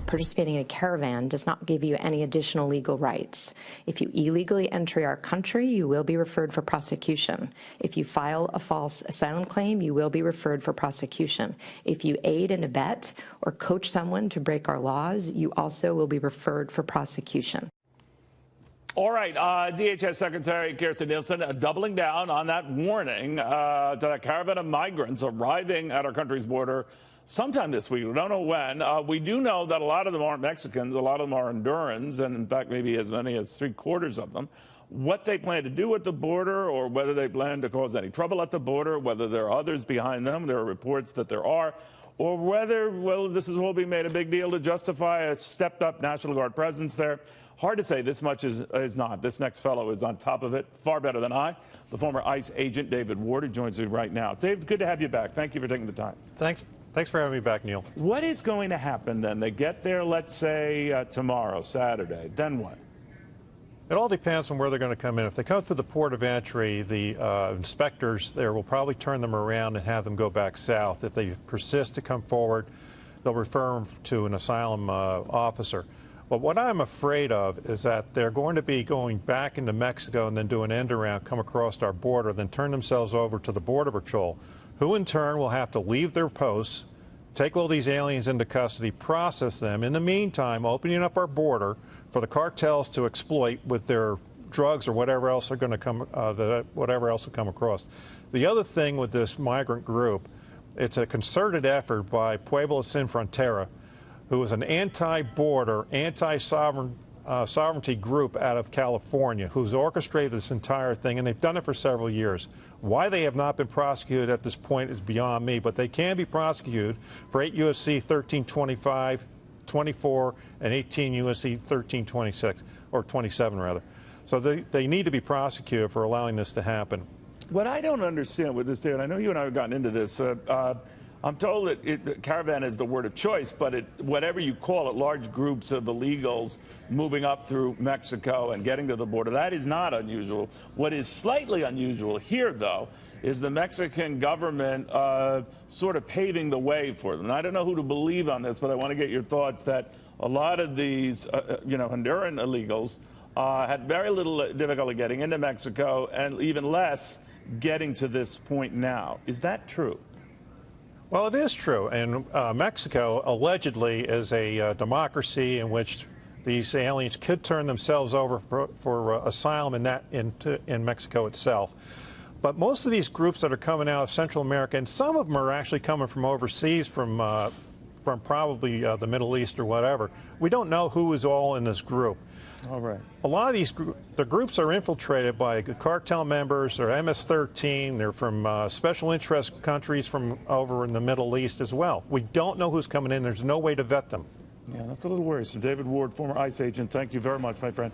participating in a caravan does not give you any additional legal rights. If you illegally enter our country, you will be referred for prosecution. If you file a false asylum claim, you will be referred for prosecution. If you aid and abet or coach someone to break our laws, you also will be referred for prosecution. All right, DHS Secretary Kirstjen Nielsen doubling down on that warning to that caravan of migrants arriving at our country's border sometime this week. We don't know when. We do know that a lot of them aren't Mexicans. A lot of them are Hondurans, and in fact, maybe as many as 3/4 of them. What they plan to do at the border, or whether they plan to cause any trouble at the border, whether there are others behind them, there are reports that there are, or whether, well, this is all being made a big deal to justify a stepped-up National Guard presence there. Hard to say. This much is not. This next fellow is on top of it, far better than I. The former ICE agent, David Ward, who joins me right now. Dave, good to have you back. Thank you for taking the time. Thanks for having me back, Neil. What is going to happen then? They get there, let's say, tomorrow, Saturday. Then what? It all depends on where they're going to come in. If they come through the port of entry, the inspectors there will probably turn them around and have them go back south. If they persist to come forward, they'll refer them to an asylum officer. But what I'm afraid of is that they're going to be going back into Mexico and then do an end around, come across our border, then turn themselves over to the Border Patrol, who in turn will have to leave their posts, take all these aliens into custody, process them. In the meantime, opening up our border for the cartels to exploit with their drugs or whatever else are going to come, whatever else will come across. The other thing with this migrant group, it's a concerted effort by Pueblo Sin Frontera, who is an anti-border, anti-sovereignty group out of California, who's orchestrated this entire thing, and they've done it for several years. Why they have not been prosecuted at this point is beyond me, but they can be prosecuted for 8 U.S.C. 1325, 24, and 18 U.S.C. 1326, or 27 rather. So they need to be prosecuted for allowing this to happen. What I don't understand with this, David, I know you and I have gotten into this. I'm told that caravan is the word of choice, but whatever you call it, large groups of illegals moving up through Mexico and getting to the border, that is not unusual. What is slightly unusual here, though, is the Mexican government sort of paving the way for them. And I don't know who to believe on this, but I want to get your thoughts that a lot of these, Honduran illegals had very little difficulty getting into Mexico and even less getting to this point now. Is that true? Well, it is true, and Mexico allegedly is a democracy in which these aliens could turn themselves over for asylum in Mexico itself. But most of these groups that are coming out of Central America, and some of them are actually coming from overseas, from probably the Middle East or whatever. We don't know who is all in this group. All right. A lot of these the groups are infiltrated by cartel members. They're MS-13. They're from special interest countries from over in the Middle East as well. We don't know who's coming in. There's no way to vet them. Yeah, that's a little worrisome. David Ward, former ICE agent, thank you very much, my friend.